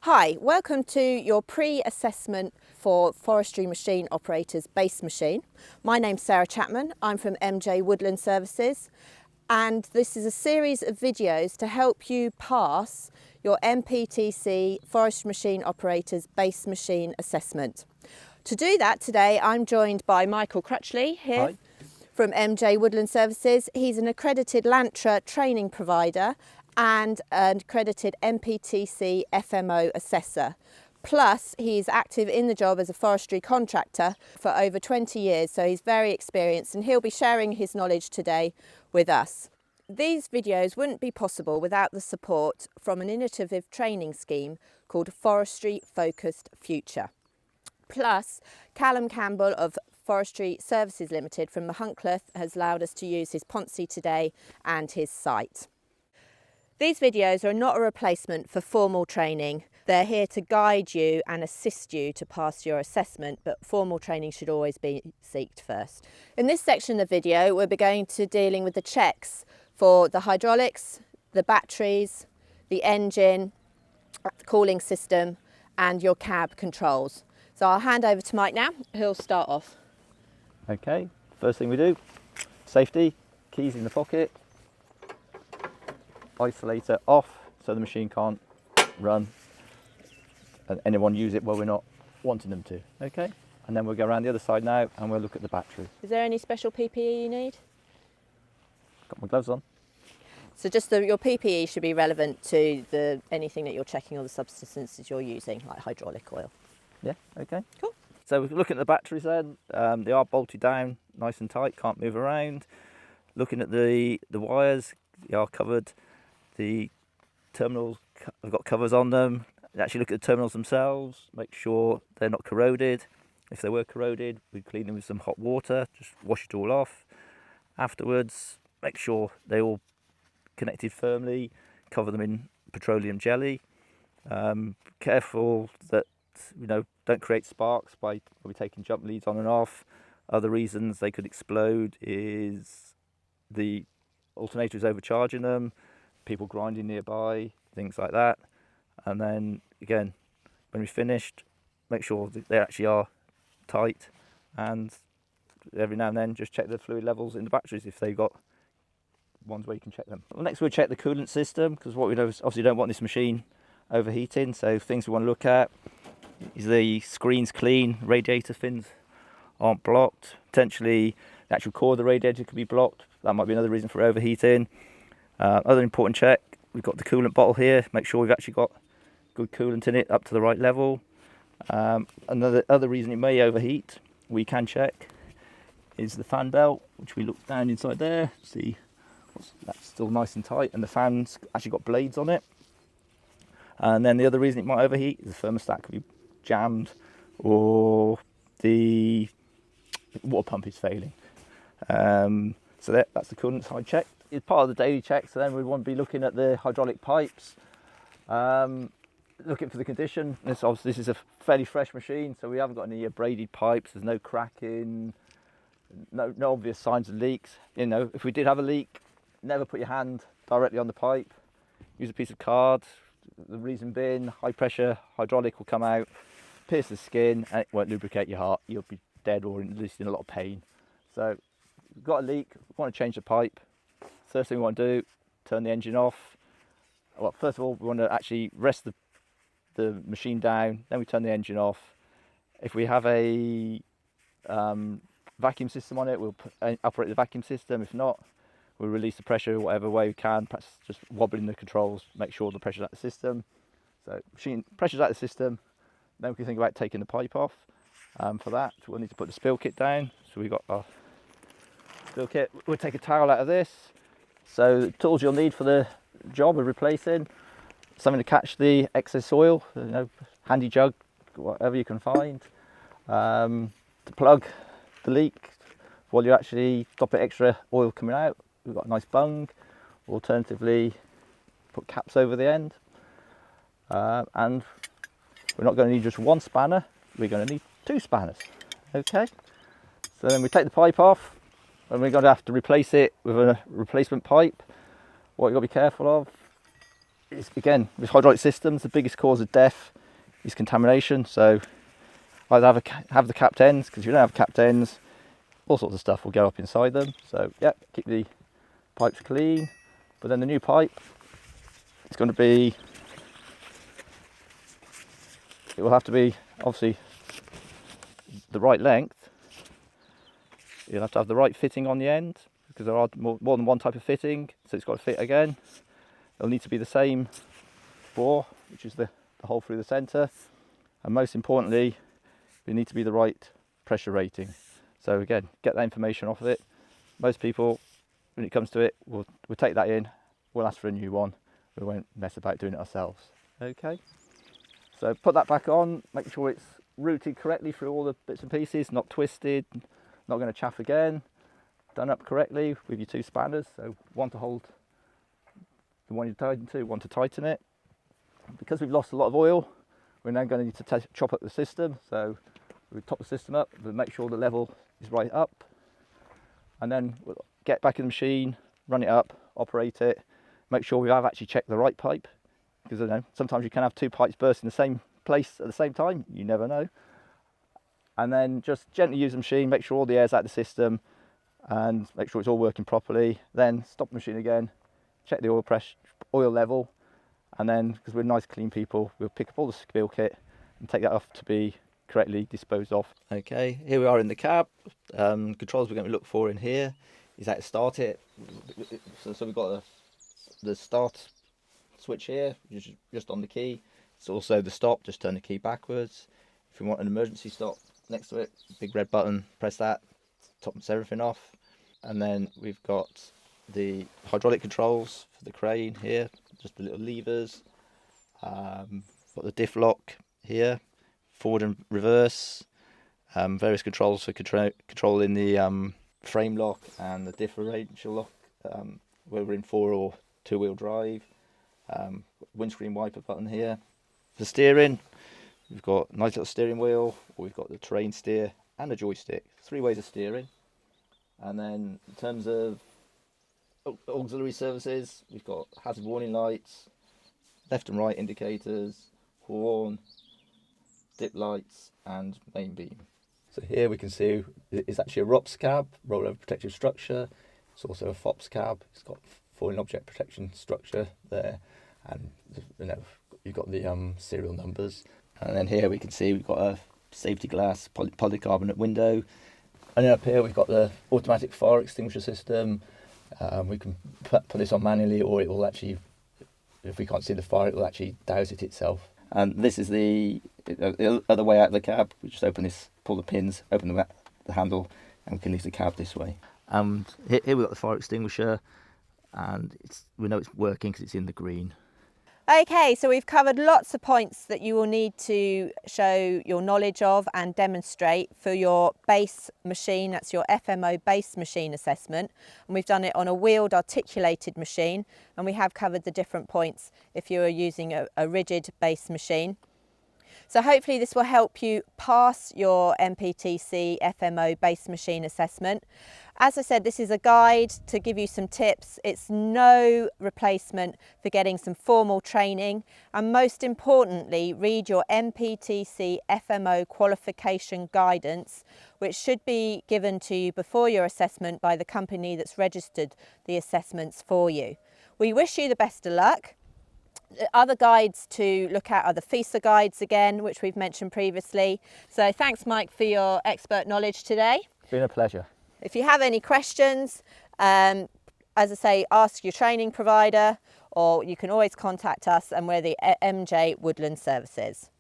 Hi, welcome to your pre-assessment for forestry machine operators base machine. My name's Sarah Chapman, I'm from MJ Woodland Services, and this is a series of videos to help you pass your MPTC forestry machine operators base machine assessment. To do that today, I'm joined by Michael Crutchley here. Hi. From MJ Woodland Services. He's an accredited Lantra training provider and an accredited MPTC FMO assessor. Plus, he's active in the job as a forestry contractor for over 20 years, so he's very experienced and he'll be sharing his knowledge today with us. These videos wouldn't be possible without the support from an innovative training scheme called Forestry Focused Future. Plus, Callum Campbell of Forestry Services Limited from Mahuncleth has allowed us to use his Ponce today and his site. These videos are not a replacement for formal training. They're here to guide you and assist you to pass your assessment, but formal training should always be sought first. In this section of the video, we'll be going to dealing with the checks for the hydraulics, the batteries, the engine, the cooling system, and your cab controls. So I'll hand over to Mike now, who'll start off. Okay, first thing we do, safety, keys in the pocket, isolator off so the machine can't run and anyone use it while we're not wanting them to. Okay, and then we'll go around the other side now and we'll look at the battery. Is there any special PPE you need? Got my gloves on. So just your PPE should be relevant to anything that you're checking or the substances you're using, like hydraulic oil. Yeah, okay. Cool. So we're looking at the batteries then. They are bolted down nice and tight, can't move around. Looking at the wires, they are covered. The terminals have got covers on them. Actually look at the terminals themselves, make sure they're not corroded. If they were corroded, we clean them with some hot water, just wash it all off. Afterwards, make sure they're all connected firmly, cover them in petroleum jelly. Careful that don't create sparks by probably taking jump leads on and off. Other reasons they could explode is the alternator is overcharging them, people grinding nearby, things like that. And then again, when we've finished, make sure that they actually are tight, and every now and then just check the fluid levels in the batteries if they've got ones where you can check them. Well, next we'll check the coolant system, because what we know is obviously don't want this machine overheating, so things we want to look at is the screen's clean, radiator fins aren't blocked. Potentially the actual core of the radiator could be blocked. That might be another reason for overheating. Other important check, we've got the coolant bottle here. Make sure we've actually got good coolant in it up to the right level. Other reason it may overheat, we can check, is the fan belt, which we look down inside there. See, that's still nice and tight, and the fan's actually got blades on it. And then the other reason it might overheat is the thermostat could be jammed, or the water pump is failing. So that's the coolant side check. It's part of the daily check, so then we want to be looking at the hydraulic pipes, looking for the condition. This is a fairly fresh machine, so we haven't got any abraded pipes, there's no cracking, no obvious signs of leaks. If we did have a leak, never put your hand directly on the pipe, use a piece of card. The reason being, high pressure hydraulic will come out, pierce the skin, and it won't lubricate your heart. You'll be dead, or at least in a lot of pain. So if we've got a leak, we want to change the pipe. First thing we want to do, turn the engine off. Well, first of all, we want to actually rest the machine down, then we turn the engine off. If we have a vacuum system on it, we'll operate the vacuum system. If not, we'll release the pressure whatever way we can, perhaps just wobbling the controls, make sure the pressure's out the system. So machine pressure's out the system, then we can think about taking the pipe off. For that, we'll need to put the spill kit down. So we've got our spill kit. We'll take a towel out of this. So the tools you'll need for the job of replacing, something to catch the excess oil, handy jug, whatever you can find. To plug the leak while you actually stop it extra oil coming out. We've got a nice bung. Alternatively, put caps over the end. And we're not going to need just one spanner, we're going to need 2 spanners. Okay, so then we take the pipe off, and we're going to have to replace it with a replacement pipe. What you've got to be careful of again, with hydraulic systems, the biggest cause of death is contamination. So either have the capped ends, because if you don't have capped ends, all sorts of stuff will go up inside them. So yeah, keep the pipes clean. But then the new pipe, it's going to be, it will have to be obviously the right length. You'll have to have the right fitting on the end, because there are more than one type of fitting, so it's got to fit again. It'll need to be the same bore, which is the hole through the centre, and most importantly, it need to be the right pressure rating. So again, get that information off of it. Most people, when it comes to it, we'll take that in, we'll ask for a new one, we won't mess about doing it ourselves. Okay, so put that back on, make sure it's routed correctly through all the bits and pieces, not twisted, not going to chaff again, done up correctly with your 2 spanners, so one to hold the one you're tighten to, one to tighten it. Because we've lost a lot of oil, we're now going to need to chop up the system. So we top the system up, we'll make sure the level is right up, and then we'll get back in the machine, run it up, operate it, make sure we have actually checked the right pipe, because you know, sometimes you can have 2 pipes burst in the same place at the same time, you never know. And then just gently use the machine, make sure all the air's out of the system, and make sure it's all working properly. Then stop the machine again, check the oil pressure, oil level, and then, because we're nice clean people, we'll pick up all the spill kit and take that off to be correctly disposed of. Okay, here we are in the cab. Controls we're going to look for in here is how to start it. So we've got the start switch here, which is just on the key. It's also the stop, just turn the key backwards. If you want an emergency stop next to it, big red button, press that, tops everything off. And then we've got the hydraulic controls for the crane here, just the little levers. Got the diff lock here, forward and reverse. Various controls for controlling the frame lock and the differential lock, whether we're in 4 or 2-wheel drive. Windscreen wiper button here. For steering, we've got a nice little steering wheel, or we've got the terrain steer and a joystick. 3 ways of steering. And then in terms of auxiliary services, we've got hazard warning lights, left and right indicators, horn, dip lights and main beam. So here we can see it's actually a ROPS cab, rollover protective structure. It's also a FOPS cab. It's got falling object protection structure there, and you know, you've got the serial numbers. And then here we can see we've got a safety glass polycarbonate window. And then up here we've got the automatic fire extinguisher system. We can put this on manually, or it will actually, if we can't see the fire, it will actually douse it itself. And this is the other way out of the cab. We just open this, pull the pins, open the handle, and we can leave the cab this way. And here we've got the fire extinguisher, and we know it's working because it's in the green. Okay, so we've covered lots of points that you will need to show your knowledge of and demonstrate for your base machine. That's your FMO base machine assessment. And we've done it on a wheeled articulated machine, and we have covered the different points if you are using a rigid base machine. So hopefully this will help you pass your MPTC FMO base machine assessment. As I said, this is a guide to give you some tips. It's no replacement for getting some formal training. And most importantly, read your MPTC FMO qualification guidance, which should be given to you before your assessment by the company that's registered the assessments for you. We wish you the best of luck. Other guides to look at are the FISA guides again, which we've mentioned previously. So thanks, Mike, for your expert knowledge today. It's been a pleasure. If you have any questions, as I say, ask your training provider, or you can always contact us, and we're the MJ Woodland Services.